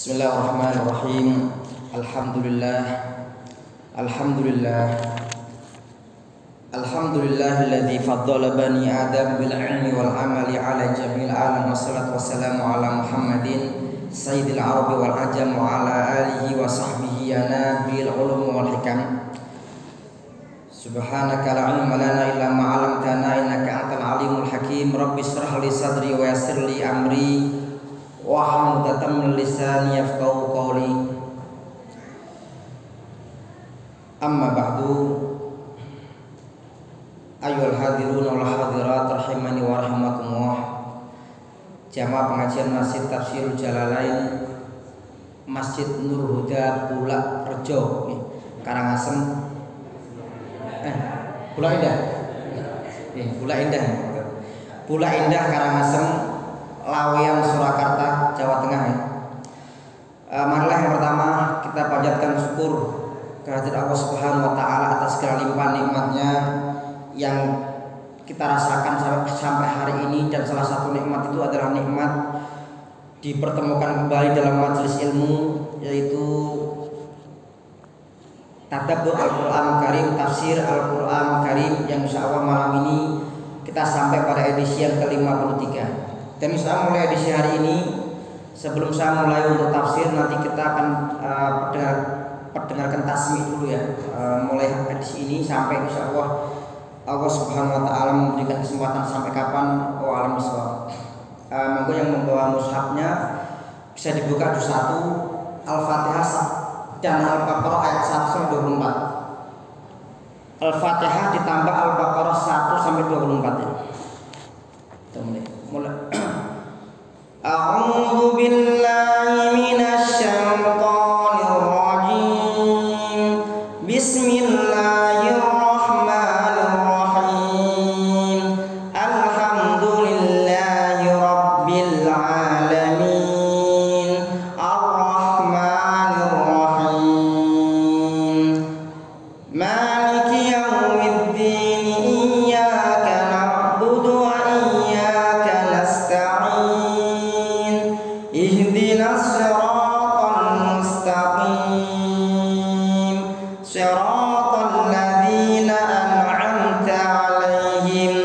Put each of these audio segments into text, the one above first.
Bismillahirrahmanirrahim. Alhamdulillah. Alhamdulillahilladzi faddala bani Adam bil ilmi wal amali ala jamil alam. Wassalatu wassalamu ala Muhammadin sayyidil arabi wal ajam wa ala alihi wa sahbihi ya nabil ulum wal hikam. Subhanaka la ilma lana illa ma 'allamtana innaka antal alimul hakim. Rabbi shrah li sadri wa yassir li amri wahlul 'uqdatam min lisani yafqahu qawli. Amma ba'du. Ayyuhal hadirun wal hadirat rahimani wa rahimakumullah. Jamaah pengajian Masjid Tafsirul Jalalain Masjid Nur Huda Bulak Rejo Karangasem. Bulak Indah. Bulak Indah Karangasem, Laweyan, Surakarta, Jawa Tengah. Marilah yang pertama kita panjatkan syukur kehadirat Allah Subhanahu wa taala atas segala limpahan nikmatnya yang kita rasakan sampai hari ini, dan salah satu nikmat itu adalah nikmat dipertemukan kembali dalam majelis ilmu, yaitu tadabbur Al-Qur'an Karim, tafsir Al-Qur'an Karim, yang insyaallah malam ini kita sampai pada edisi yang ke-53. Dan insyaallah mulai edisi hari ini, sebelum saya mulai untuk tafsir, nanti kita akan perdengarkan tasmi dulu ya. Mulai edisi ini sampai insyaallah Allah Subhanahu wa taala memberikan kesempatan sampai kapan alam bisawab. Monggo yang membawa mushafnya bisa dibuka juz 1 Al-Fatihah dan Al-Baqarah ayat 1 sampai 24. Al-Fatihah ditambah Al-Baqarah 1 sampai 24 ya. Kita mulai. A'udzu billahi minasy syaithanir rajim. Bismillahirrahmanirrahim. Alhamdulillahi rabbil alamin. Ar-Rahmanir Rahim. Maliki yaumiddin. Iyyaka na'budu wa iyyaka nasta'in. Ihdinas siratal mustaqim. Siratal ladzina an'amta 'alaihim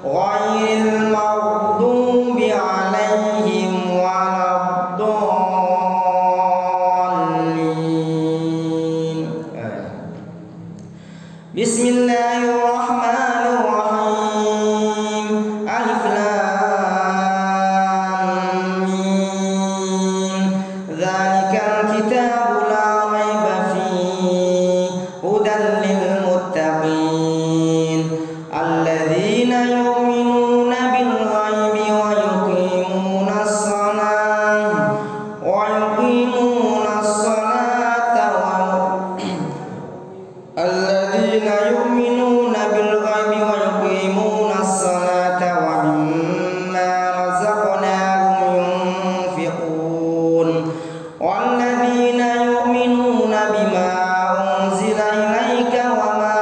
ghairil maghdubi 'alaihim waladdallin. Bismillahirrahmanirrahim. Alif lam mim. Dzalikal kitabu la raiba fihi hudan lil muttaqin alladzina yu'minuna bil ghaibi wa yuqimunas salata alladzina yu'minuna bil ghaibi wa yuqimunas salata wa mimma razaqnahum yunfiqun walladzina yu'minuna bima unzila ilaika wa ma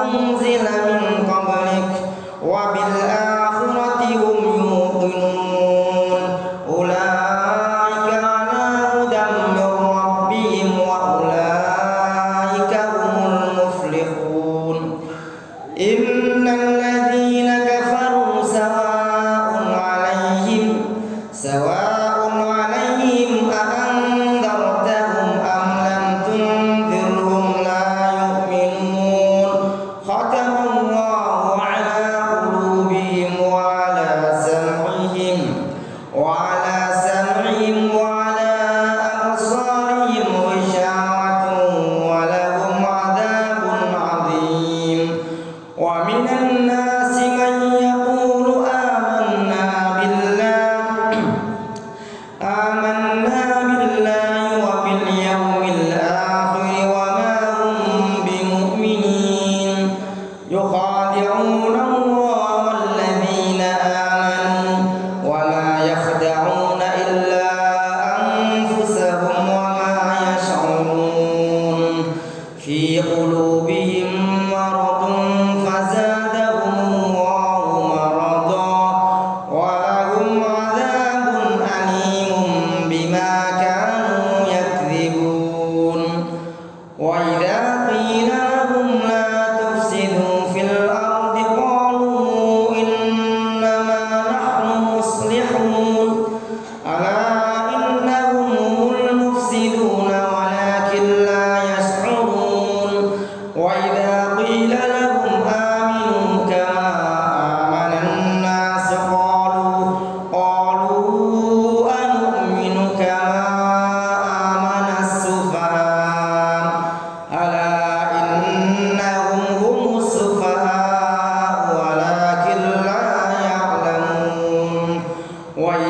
unzila min qablik wa bil akhirati hum yuqinun ulaika ala hudan min rabbihim wa ulaika humul muflihun. Innal ladzina kafaru sawa'un 'alaihim a anzartahum am lam tunzirhum la yu'minun. Khatamallahu 'ala qulubihim wa 'ala sam'ihim wa 'ala absarihim ghishawatun wa lahum 'adzabun 'adzim. Wa minan nasi man yaqulu amanna billahi wa bil yawmil akhir wa ma hum bimu'minin. Yukhadi'una Allah walladzina amanu wa ma yakhda'una illa anfusahum wa ma yash'urun. Fi qulubihim maradun fazadahumullahu maradan wa lahum 'adzabun alim bima kanu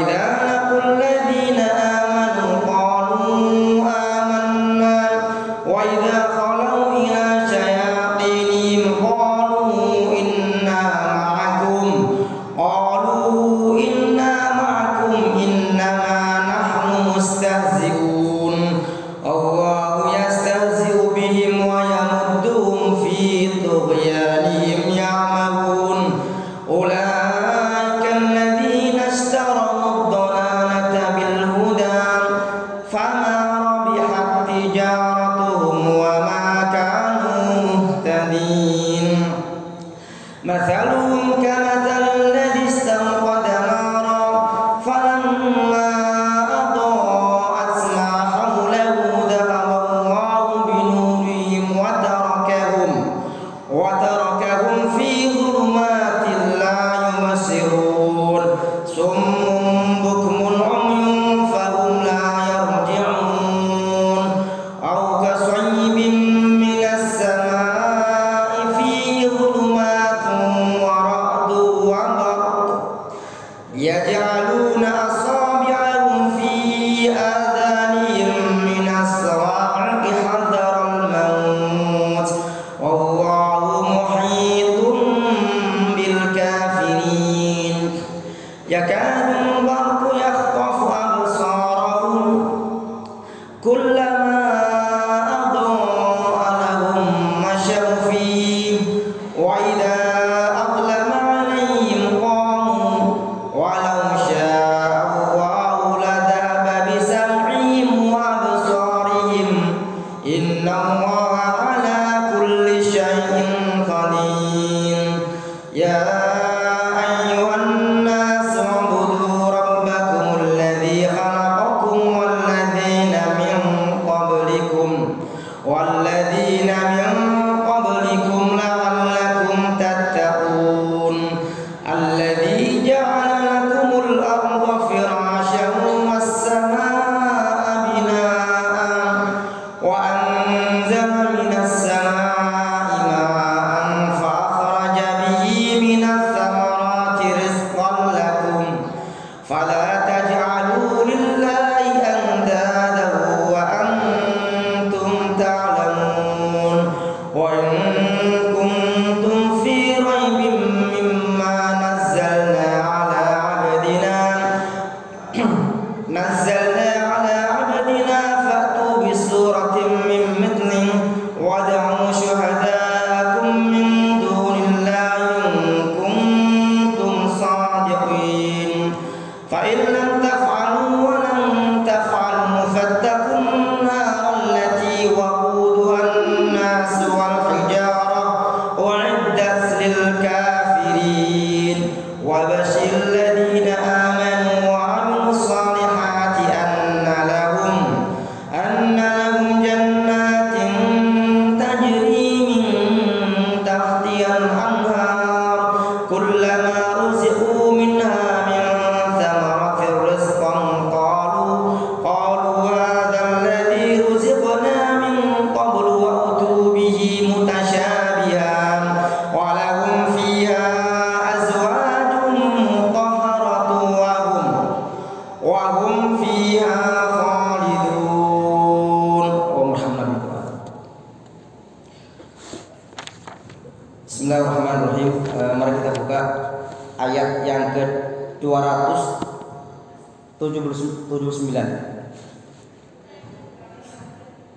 idza laqul ladzina amanu qalu amanna wa idza khalau ila syayatinihim qalu inna ma'akum innama nahnu mustahzi'un Allahu yastahzi'u bihim wa yamudduhum fi tughyanihim ya'mahun ulaika alladhina ishtaraw ad-dalalata bil huda fama rabihat tijaratuhum wa ma kanu muhtadin mathaluhum kamathali alladhi istawqada nara falamma adaa'at ma hawlahu dhahaba Allahu binurihim wa tarakahum fi dhulumatin la yubsirun summun bukmun umyun fahum la yarji'un aw kasayyibin minas samaa'i fihi dhulumatun wa ra'dun wa barq yaj'aluna asabi'ahum fi adhanihim minas sawa'iqi hadharal maut wallahu muhitun bil kafirin yakadul barqu yakhtafu absarahum kullama adaa'a lahum mashaw fihi wa idza adlama 'alayhim qamu walau syaa Allahu ladhaba bisam'ihim wa absarihim inna Allaha 'ala kulli syai'in qadir ya ayyuhan nas u'budu rabbakum alladhi khalaqakum walladzina min qablikum la'allakum tattaqun alladhi ja'ala lakumul arda firasyan was samaa'a binaa'an wa anzala minas samaa'i maa'an fa akhraja bihi minats thamarati rizqan lakum fala taj'alu lillahi andadan wa antum ta'lamun wa in kuntum fi raibin mimma nazzalna 'ala 'abdina fa'tu bi suratin min mithlihi wad'u shuhada'akum min dunillahi in kuntum sadiqin fa in lam taf'alu wa lan taf'alu fattaqun nar allati waquduha an-nas wal hijarah u'iddat lil kafirin wa bashiril ladina amanu wa 'amilus salihati anna lahum jannatin tajri min tahtihal anhar kullama ruziqu minha min thamaratir rizqan qalu hadha alladhi ruziqna min qablu wa utu bihi mutashabihan wa lahum fiha azwajun mutahharatun wa hum fiha khalidun. Bismillahirrahmanirrahim. Mari kita buka ayat yang ke-279.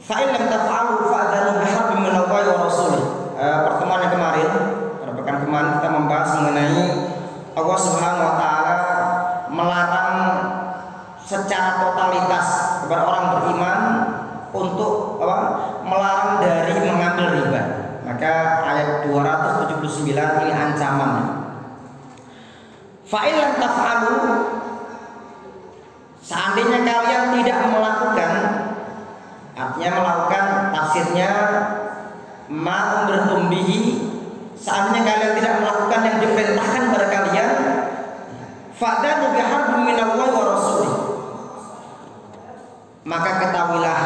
Fa'in lam taf'alu fa'adhanu biharbin minallahi wa rasulih. Pertemuan yang kemarin, pada pekan kemarin kita membahas mengenai Allah Subhanahu wa taala melarang secara totalitas kepada orang beriman untuk melarang dari mengambil riba. Maka ayat 279 ini ancamannya. Fa'in lam taf'alu, seandainya kalian tidak melakukan, artinya melakukan tafsirnya ma'amrtum bihi, seandainya kalian tidak melakukan yang diperintahkan pada kalian, fa'danu biharbin minallahi wa rasulih, maka ketahuilah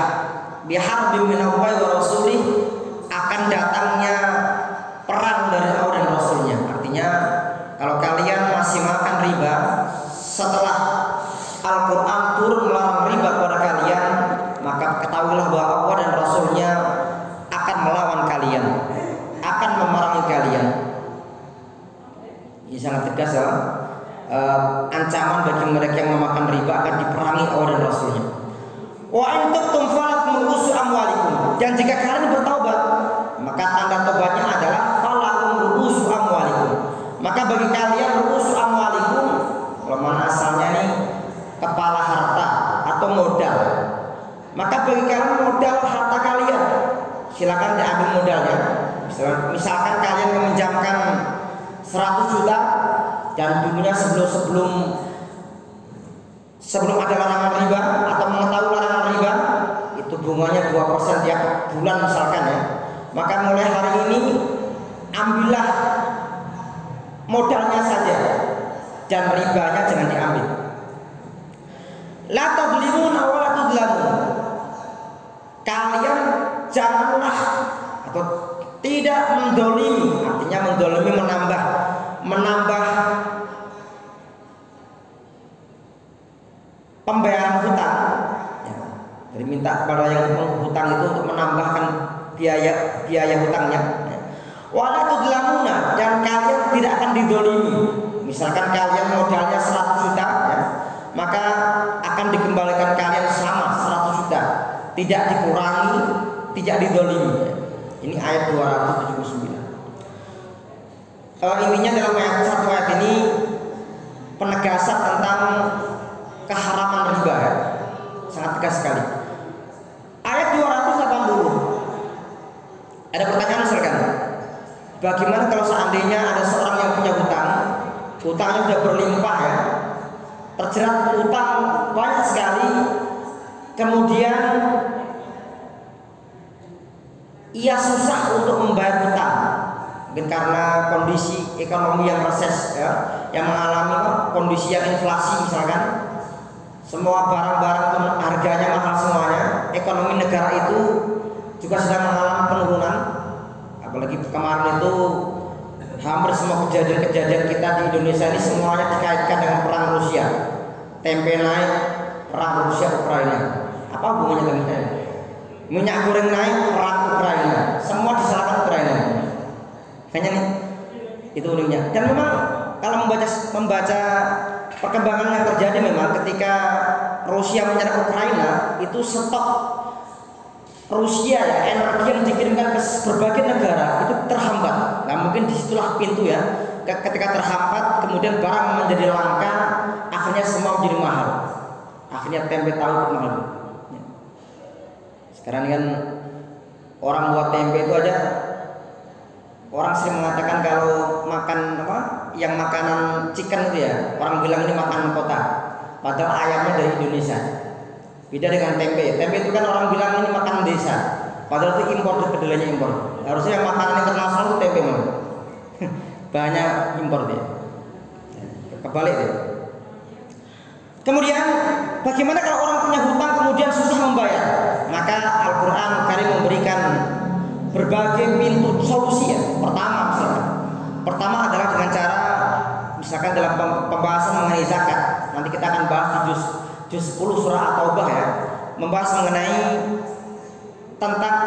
biharbin minallahi wa rasulih, akan datangnya perang dari Allah dan Rasulnya. Artinya kalau kalian masih makan riba setelah Al-Quran turun melarang riba kepada kalian, maka ketahuilah bahwa Allah dan Rasulnya akan melawan kalian, akan memerangi kalian. Ini sangat tegas ya. Ancaman bagi mereka yang memakan riba akan diperangi Allah dan Rasulnya. Wa in tubtum falakum ru'usu amwalikum. Dan jika kalian bertaubat, maka tanda tobatnya adalah falakum ru'usu amwalikum. Maka bagi kalian ru'usu amwalikum, kalau mana asalnya nih kepala harta atau modal. Maka bagi kalian modal harta kalian, silakan diambil modalnya. Misalkan kalian meminjamkan 100 juta dan dulunya sebelum ada larangan riba atau mengetahui larangan riba itu bunganya 2% tiap bulan misalkan ya, maka mulai hari ini ambillah modalnya saja dan ribanya jangan diambil. La tadlimuna wa la tudlamun. Kalian janganlah atau tidak mendolimi, artinya mendolimi menambah pembayaran hutang ya. Jadi minta kepada yang hutang itu untuk menambahkan biaya hutangnya ya. Wala tudlamuna, dan kalian tidak akan didolimi. Misalkan kalian modalnya 100 juta ya, maka akan dikembalikan kalian sama 100 juta, tidak dikurangi, tidak didolimi ya. Ini ayat 279. Intinya dalam satu ayat ini penegasan tentang keharaman riba ya. Sangat tegas sekali. Ayat 280. Ada pertanyaan misalkan, bagaimana kalau seandainya ada seorang yang punya hutang, hutangnya sudah berlimpah ya, terjerat hutang banyak sekali, kemudian ia susah untuk membayar hutang, mungkin karena kondisi ekonomi yang reses ya, yang mengalami kondisi yang inflasi misalkan, semua barang-barang harganya mahal semuanya, ekonomi negara itu juga sedang mengalami penurunan. Apalagi kemarin itu hampir semua kejadian kita di Indonesia ini semuanya dikaitkan dengan perang Rusia. Tempe naik, perang Rusia Ukraina. Apa hubungannya dengan tempe? Minyak goreng naik, perang Ukraina. Semua disalahkan Ukraina. Kayaknya nih itu uniknya. Dan memang kalau membaca perkembangan yang terjadi, memang ketika Rusia menyerang Ukraina, itu stok Rusia ya, energi yang dikirimkan ke berbagai negara itu terhambat. Nah mungkin disitulah pintu ya. Ketika terhambat, kemudian barang menjadi langka, akhirnya semua menjadi mahal. Akhirnya tempe tahu mahal. Sekarang kan orang buat tempe itu aja, orang sering mengatakan kalau makan apa, yang makanan chicken itu ya, orang bilang ini makanan kota, padahal ayamnya dari Indonesia. Beda dengan tempe. Tempe itu kan orang bilang ini makanan desa, padahal itu impor, kedelainya impor. Harusnya yang makanan internasional itu tempe malah. Banyak impor dia. Kebalik dia. Kemudian bagaimana kalau orang punya hutang kemudian susah membayar? Maka Al-Quran Karim memberikan berbagai pintu solusi ya. Pertama adalah dengan cara, misalkan dalam pembahasan mengenai zakat. Nanti kita akan bahas di juz 10 surah At-Taubah ya, membahas mengenai tentang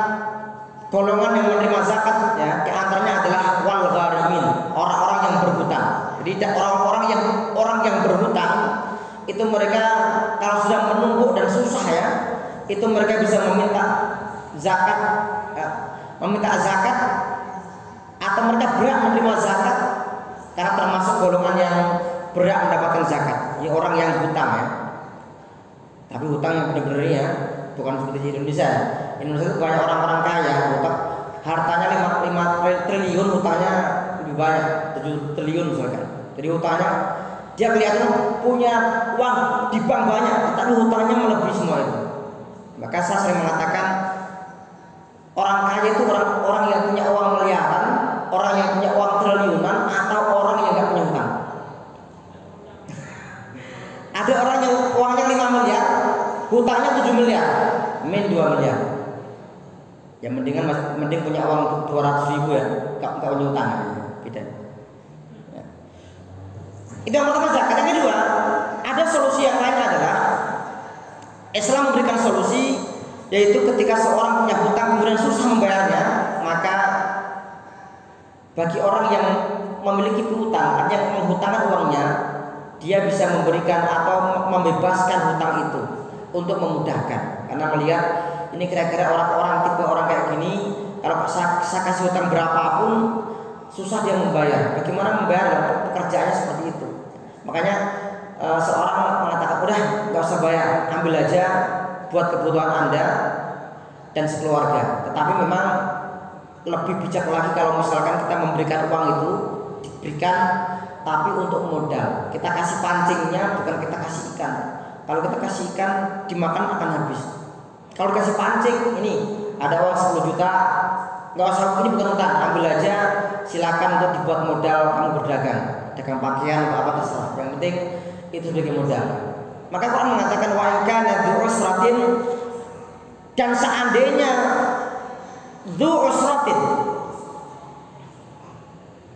golongan yang menerima zakat ya. Di antaranya adalah wal gharimin, orang-orang yang berhutang. Jadi orang yang berhutang itu mereka kalau sudah menumpuk dan susah ya, itu mereka bisa meminta zakat ya, atau mereka berhak menerima zakat karena termasuk golongan yang berhak mendapatkan zakat. Ini orang yang hutang ya. Tapi hutang yang benar-benar ya, bukan seperti di Indonesia. Indonesia itu banyak orang-orang kaya, hartanya 5 triliun, hutangnya lebih banyak, 7 triliun misalkan. Jadi hutangnya dia kelihatan punya uang di bank banyak, tapi hutangnya melebihi semua itu. Maka saya sering mengatakan orang kaya itu orang yang punya uang miliaran, orang yang punya uang triliunan, atau orang yang nggak punya hutang. Ada orang yang uangnya 5 miliar, hutangnya 7 miliar, min 2 miliar. Ya mending punya uang 200 ribu ya, nggak punya hutang, beda. Ya. Itu yang pertama zakat. Yang kedua, ada solusi yang lain adalah Islam memberikan solusi, yaitu ketika seorang punya hutang kemudian susah membayarnya, maka bagi orang yang memiliki piutang, artinya menghutangkan uangnya, dia bisa memberikan atau membebaskan hutang itu untuk memudahkan. Karena melihat ini kira-kira orang-orang tipe orang kayak gini, kalau saya kasih hutang berapapun susah dia membayar. Bagaimana membayar? Pekerjaannya seperti itu. Makanya seorang mengatakan udah nggak usah bayar, ambil aja buat kebutuhan Anda dan sekeluarga. Tetapi memang lebih bijak lagi kalau misalkan kita memberikan uang itu diberikan tapi untuk modal. Kita kasih pancingnya, bukan kita kasih ikan. Kalau kita kasih ikan dimakan akan habis. Kalau kasih pancing, ini ada uang 10 juta, nggak usah, ini bukan utang, ambil aja, silakan untuk dibuat modal kamu berdagang, dagang pakaian atau apa terserah. Yang penting itu sebagai modal. Maka Quran mengatakan wa in kana dzu usratin, dan seandainya dzu usratin,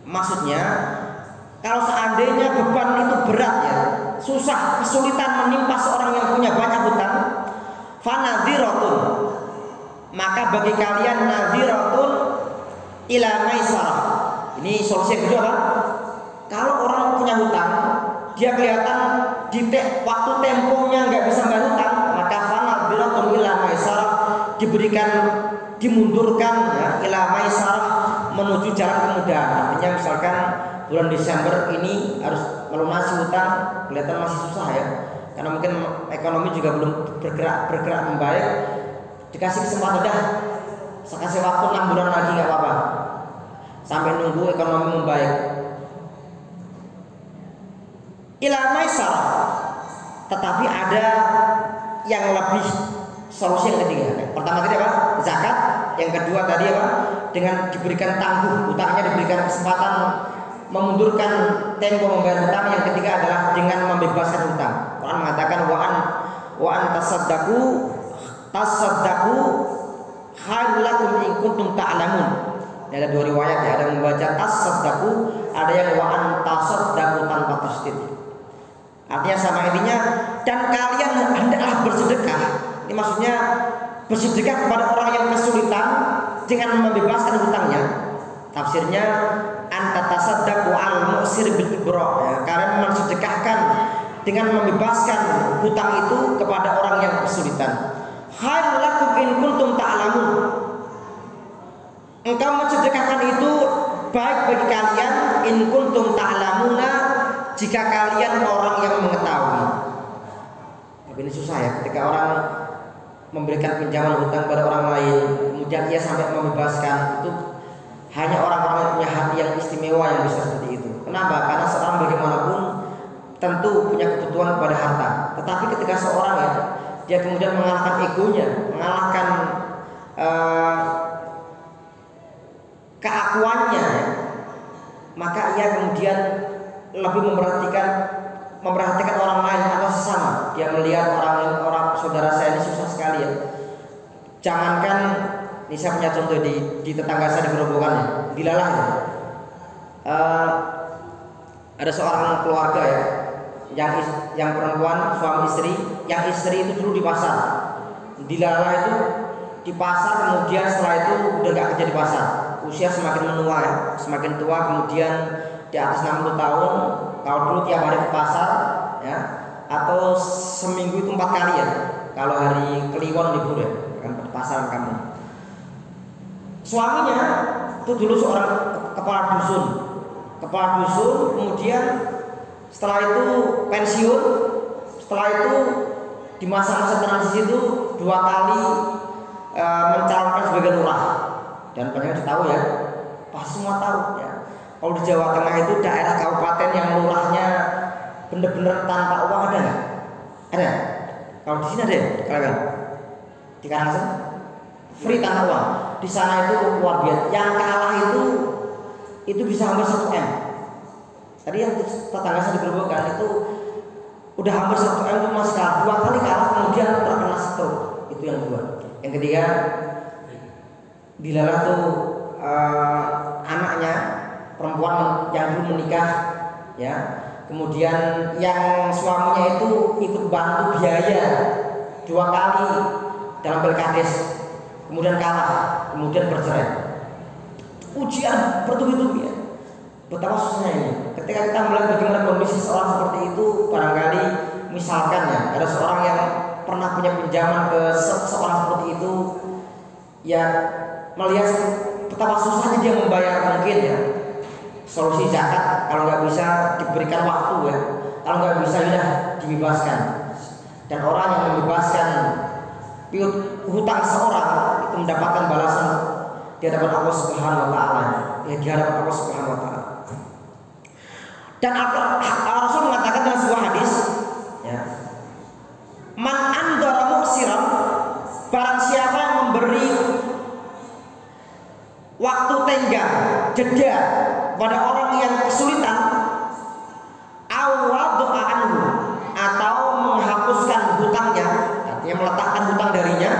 maksudnya kalau seandainya beban itu berat ya, susah, kesulitan menimpa seorang yang punya banyak hutang, fanadhiratun, maka bagi kalian nadhiratun ila maisarah. Ini solusi yang kedua apa? Kalau orang punya hutang, dia kelihatan di waktu tempohnya nggak bisa bayar hutang, maka fanadhiratun ila maisarah, diberikan, dimundurkan ya, ila maisarah, menuju jalan kemudahan. Artinya misalkan bulan Desember ini harus melunasi hutang, kelihatan masih susah ya, karena mungkin ekonomi juga belum bergerak membaik. Dikasih kesempatan, dah saya kasih waktu 6 bulan lagi nggak apa-apa, sampai nunggu ekonomi membaik. Ila maisar, tetapi ada yang lebih, solusi yang ketiga. Pertama tadi apa? Zakat. Yang kedua tadi apa? Dengan diberikan tangguh hutangnya, diberikan kesempatan memundurkan tempo membayar hutang. Yang ketiga adalah dengan membebaskan hutang. Quran mengatakan wa an tasaddaqu khairul lakum in kuntum ta'lamun. Ada dua riwayat ya, ada yang membaca tasaddaqu, ada yang wa an tasaddaqu tanpa tasdid. Artinya sama intinya, dan kalian hendaklah bersedekah. Ini maksudnya bersedekah kepada orang yang kesulitan dengan membebaskan hutangnya. Tafsirnya anta tasaddaqu al mu'sir bil ibra, ya, kalian mensedekahkan dengan membebaskan hutang itu kepada orang yang kesulitan. Khairul lakum in kuntum ta'lamun, engkau mensedekahkan itu baik bagi kalian, in kuntum ta'lamuna, jika kalian orang yang mengetahui. Tapi ini susah ya, ketika orang memberikan pinjaman hutang pada orang lain, kemudian ia sampai membebaskan, itu hanya orang-orang yang punya hati yang istimewa yang bisa seperti itu. Kenapa? Karena seorang bagaimanapun tentu punya kebutuhan kepada harta. Tetapi ketika seorang ya, dia kemudian mengalahkan egonya, mengalahkan keakuannya, maka ia kemudian lebih memperhatikan orang lain atau sesama. Dia melihat orang saudara saya ini susah sekali ya. Jangankan, ini saya punya contoh di tetangga saya di Gerobokan ya, dilalah ya. Ada seorang keluarga ya, yang perempuan, suami istri, yang istri itu dulu di pasar, dilalah itu di pasar, kemudian setelah itu udah gak kerja di pasar, usia semakin menua ya, semakin tua, kemudian di atas 60 tahun. Kalau dulu tiap hari ke pasar ya, atau seminggu itu 4 kali ya, kalau hari Kliwon libur ya, kan di pasar kamu. Suaminya itu dulu seorang kepala dusun, kemudian setelah itu pensiun. Setelah itu di masa-masa transisi itu 2 kali mencalonkan sebagai lurah. Dan banyak yang tahu ya, pasti semua tahu ya. Kalau di Jawa Tengah itu daerah kabupaten yang lurahnya bener-bener tanpa uang ada nggak? Ada. Kalau di sini ada ya, kalian di Karangasem free tanpa uang. Di sana itu luar biasa. Yang kalah itu bisa hampir 1 M. Tadi yang tetangga saya di Gerobokan itu udah hampir 1 M itu masih kalah. 2 kali kalah kemudian terkena stroke. Itu yang kedua. Yang ketiga, dilalah tuh anaknya perempuan yang dulu menikah ya, kemudian yang suaminya itu ikut bantu biaya 2 kali dalam pilkades, kemudian kalah, kemudian bercerai. Ujian bertubi-tubi ya. Betapa susahnya ini. Ketika kita melihat bagaimana kondisi seorang seperti itu, barangkali misalkan ya ada seorang yang pernah punya pinjaman ke seorang seperti itu, ya melihat betapa susahnya dia membayar, mungkin ya solusi zakat kalau nggak bisa diberikan waktu ya, kalau nggak bisa ya dibebaskan. Dan orang yang membebaskan hutang seorang itu mendapatkan balasan di hadapan Allah Subhanahu wa taala, ya di hadapan Allah Subhanahu wa taala. Dan Rasul mengatakan dalam sebuah hadis ya, man andara muksiran, barang siapa yang memberi waktu tenggang, jeda pada orang yang kesulitan, awadha anhu, atau menghapuskan hutangnya, artinya meletakkan hutang darinya,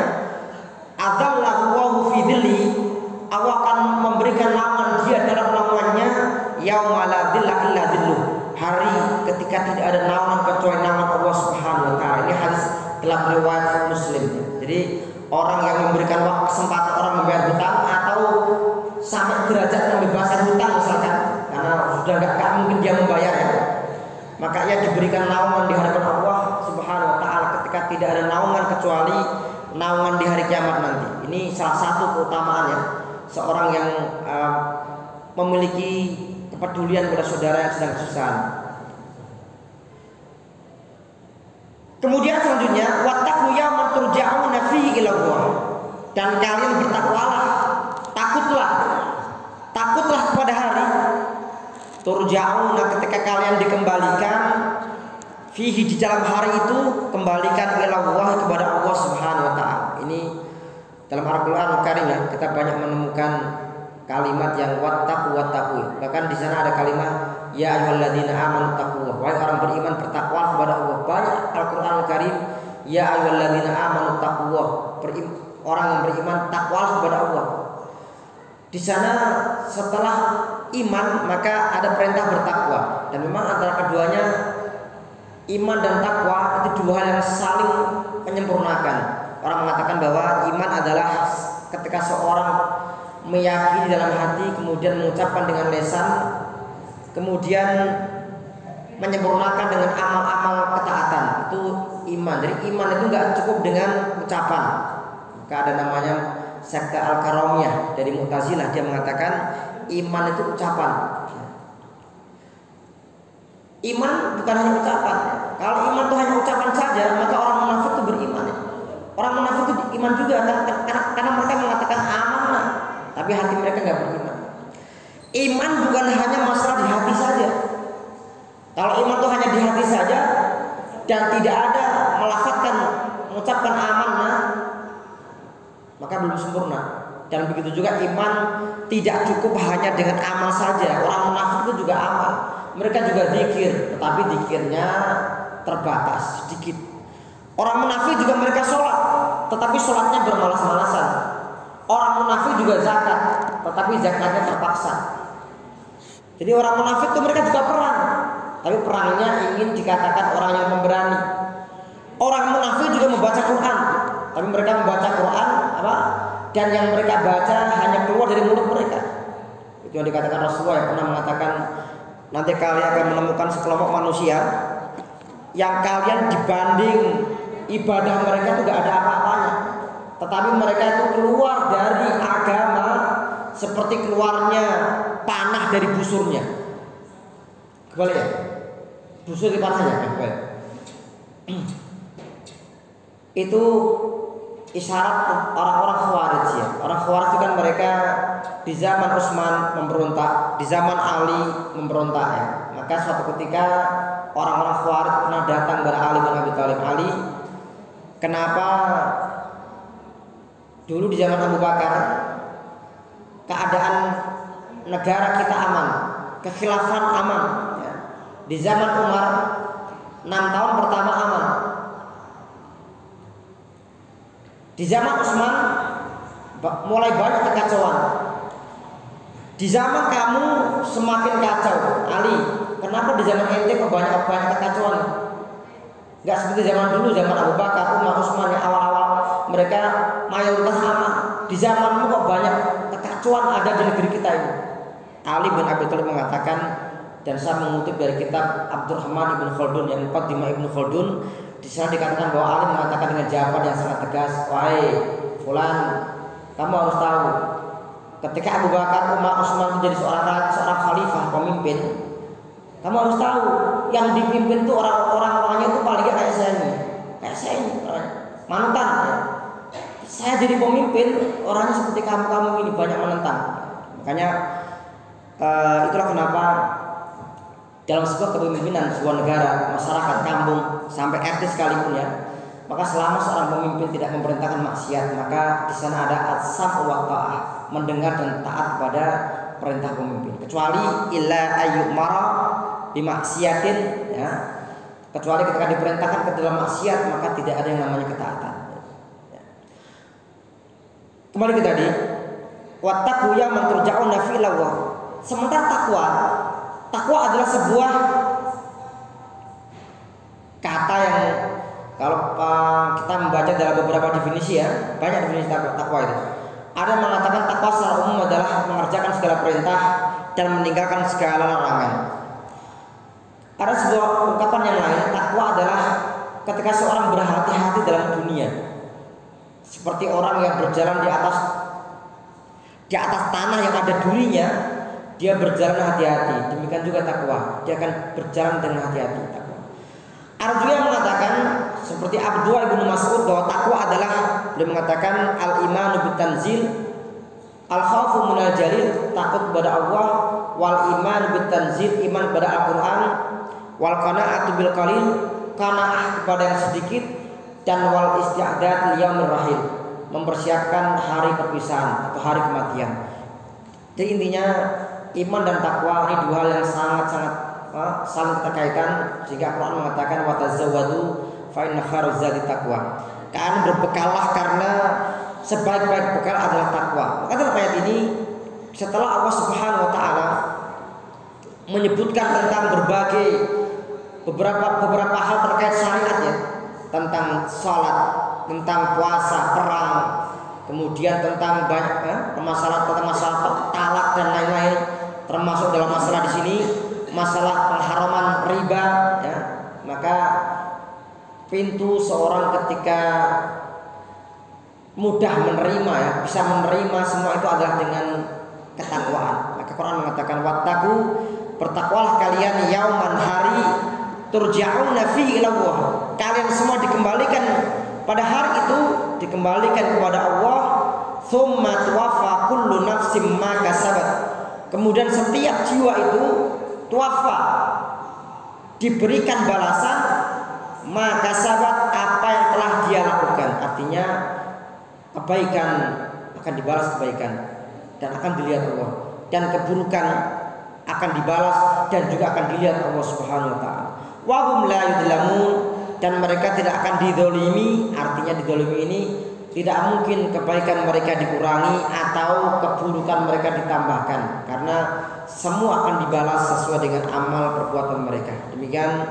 adzallahu Allahu fi dhilli, Allah akan memberikan naungan dia dalam naungannya, yauma la dhilla illa dhilluh, hari ketika tidak ada naungan kecuali naungan Allah Subhanahu wa taala. Ini hadis dalam riwayat Muslim. Jadi orang yang memberikan kesempatan orang membayar hutang atau sampai derajat membebaskan hutang misalkan, karena sudah gak mungkin dia membayar ya, maka ia diberikan naungan di hadapan Allah Subhanahu wa taala ketika tidak ada naungan kecuali naungan di hari kiamat nanti. Ini salah satu keutamaannya seorang yang memiliki kepedulian kepada saudara yang sedang kesusahan. Kemudian selanjutnya, wattaqu yawman turja'una fihi ila Allah, dan kalian bertakwalah, takutlah pada hari turja'una, ketika kalian dikembalikan, fihi, di dalam hari itu, kembalikan ila Allah, kepada Allah Subhanahu wa taala. Ini dalam Al-Qur'an Karim ya, kita banyak menemukan kalimat yang wattaqu. Bahkan di sana ada kalimat ya ayyuhalladzina amanu taqullah, wahai orang beriman bertakwa kepada Allah. Banyak Al-Qur'an Karim ya ayyuhalladzina amanu taqullah, orang yang beriman takwa kepada Allah. Di sana setelah iman maka ada perintah bertakwa, dan memang antara keduanya, iman dan takwa itu dua hal yang saling menyempurnakan. Orang mengatakan bahwa iman adalah ketika seorang meyakini dalam hati, kemudian mengucapkan dengan lisan, kemudian menyempurnakan dengan amal-amal ketaatan, itu iman. Jadi iman itu nggak cukup dengan ucapan. Maka ada namanya sekte Al-Karamiyah dari Mu'tazilah, dia mengatakan iman itu ucapan. Iman bukan hanya ucapan. Kalau iman itu hanya ucapan saja, maka orang munafik itu beriman. Orang munafik itu iman juga, karena mereka mengatakan amanah, tapi hati mereka nggak beriman. Iman bukan hanya masalah di hati saja. Kalau iman itu hanya di hati saja dan tidak ada melafazkan, mengucapkan amanah, maka belum sempurna. Dan begitu juga iman tidak cukup hanya dengan amal saja. Orang munafik itu juga amal, mereka juga zikir, tetapi zikirnya terbatas, sedikit. Orang munafik juga mereka sholat, tetapi sholatnya bermalas-malasan. Orang munafik juga zakat, tetapi zakatnya terpaksa. Jadi orang munafik itu mereka juga perang, tapi perangnya ingin dikatakan orang yang memberani. Orang munafik juga membaca Quran, tapi mereka membaca Quran apa? Dan yang mereka baca hanya keluar dari mulut mereka. Itu yang dikatakan Rasulullah yang pernah mengatakan, nanti kalian akan menemukan sekelompok manusia yang kalian dibanding ibadah mereka itu gak ada apa-apanya, tetapi mereka itu keluar dari agama seperti keluarnya panah dari busurnya. Kebalik ya? Busur di panahnya kebalik. Itu isyarat orang-orang Khawarij ya. Orang Khawarij itu kan mereka di zaman Utsman memberontak, di zaman Ali memberontak ya. Maka suatu ketika orang-orang Khawarij pernah datang kepada Ali bin Abi Thalib. Ali, kenapa dulu di zaman Abu Bakar keadaan negara kita aman, kekhilafan aman ya. Di zaman Umar 6 tahun pertama aman. Di zaman Utsman mulai banyak kekacauan. Di zaman kamu semakin kacau, Ali. Kenapa di zaman ente kok banyak kekacauan? Nggak seperti zaman dulu, zaman Abu Bakar, Umar, Utsman yang awal-awal mereka mayoritas aman. Di zamanmu kok banyak kekacauan ada di negeri kita ini. Ali bin Abi Thalib mengatakan, dan saya mengutip dari kitab Abdurrahman Ibn Khaldun yang Muqaddimah Ibn Khaldun, di sana dikatakan bahwa Ali mengatakan dengan jawaban yang sangat tegas, wahai fulan, kamu harus tahu, ketika Abu Bakar, Umar, Utsman menjadi seorang khalifah, pemimpin, kamu harus tahu yang dipimpin itu orang-orangnya itu paling kayak saya ini, mantan. Ya. Saya jadi pemimpin, orangnya seperti kamu ini banyak menentang. Makanya itulah kenapa dalam sebuah kepemimpinan sebuah negara, masyarakat, kampung, sampai RT sekalipun ya, maka selama seorang pemimpin tidak memerintahkan maksiat, maka di sana ada as-sam wa ta'ah, mendengar dan taat kepada perintah pemimpin. Kecuali illa ayyumara bimaksiatin, ya. Kecuali ketika diperintahkan ke dalam maksiat, maka tidak ada yang namanya ketaatan. Ya. Kembali ke tadi, wattaqu ya man turja'una fi Allah. Sementara takwa adalah sebuah kata yang kalau kita membaca dalam beberapa definisi ya, banyak definisi takwa itu. Ada yang mengatakan takwa secara umum adalah mengerjakan segala perintah dan meninggalkan segala larangan. Ada sebuah ungkapan yang lain, takwa adalah ketika seorang berhati-hati dalam dunia, seperti orang yang berjalan di atas tanah yang ada durinya, dia berjalan hati-hati. Demikian juga takwa, dia akan berjalan dengan hati-hati. Ada juga yang mengatakan seperti Abdullah bin Mas'ud bahwa takwa adalah, beliau mengatakan al-imanu bitanzil, al-khawfu minal jalil, takut kepada Allah, wal iman bitanzil, iman kepada Al-Qur'an, wal qana'atu bil qalil, qanaah kepada yang sedikit, dan wal isti'dad liyaumir rahil, mempersiapkan hari perpisahan atau hari kematian. Jadi intinya iman dan takwa ini dua hal yang sangat-sangat saling terkaitan, sehingga Al-Quran mengatakan watazawwadu fa inna khairaz zadi taqwa. Kalian berbekallah karena sebaik-baik bekal adalah takwa. Maka dalam ayat ini setelah Allah Subhanahu wa taala menyebutkan tentang beberapa hal terkait syariat ya, tentang salat, tentang puasa, perang, kemudian tentang banyak masalah talak dan lain-lain, termasuk dalam masalah di sini masalah pengharaman riba ya. Maka pintu seorang ketika mudah menerima ya, bisa menerima semua itu adalah dengan ketakwaan. Maka Quran mengatakan wattaqu, bertakwalah kalian yauman, hari turja'una fihi ila Allah. Kalian semua dikembalikan pada hari itu, dikembalikan kepada Allah. Tsumma tuwaffa kullu nafsin ma kasabat. Kemudian setiap jiwa itu tuwaffa, diberikan balasan ma kasabat, apa yang telah dia lakukan. Artinya kebaikan akan dibalas kebaikan dan akan dilihat Allah, dan keburukan akan dibalas dan juga akan dilihat Allah Subhanahu wa taala. Wa hum la yudlamun, dan mereka tidak akan didolimi. Artinya didolimi ini tidak mungkin kebaikan mereka dikurangi atau keburukan mereka ditambahkan, karena semua akan dibalas sesuai dengan amal perbuatan mereka. Demikian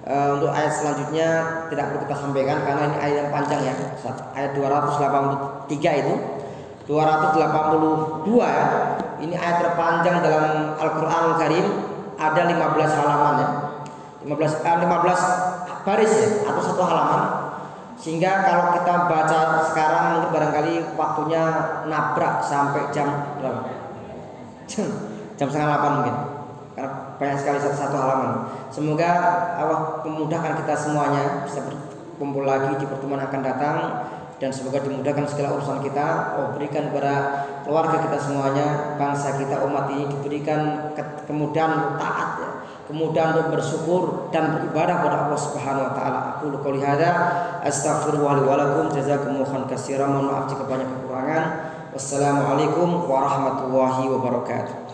untuk ayat selanjutnya tidak perlu kita sampaikan karena ini ayat yang panjang ya. Ayat 283 itu 282 ya. Ini ayat terpanjang dalam Al-Qur'an Al-Karim, ada 15 halaman ya. 15 baris ya, atau satu halaman. Sehingga kalau kita baca sekarang mungkin barangkali waktunya nabrak sampai jam berapa? Jam 7:30 mungkin. Karena banyak sekali satu halaman. Semoga Allah memudahkan kita semuanya bisa berkumpul lagi di pertemuan akan datang, dan semoga dimudahkan segala urusan kita. Allah berikan kepada keluarga kita semuanya, bangsa kita, umat ini diberikan kemudahan untuk taat ya, kemudahan untuk bersyukur dan beribadah kepada Allah Subhanahu wa taala. Aku qouli hadza astaghfirullah li wa lakum, jazakumullahu katsiran. Mohon maaf jika banyak kekurangan. Wassalamualaikum warahmatullahi wabarakatuh.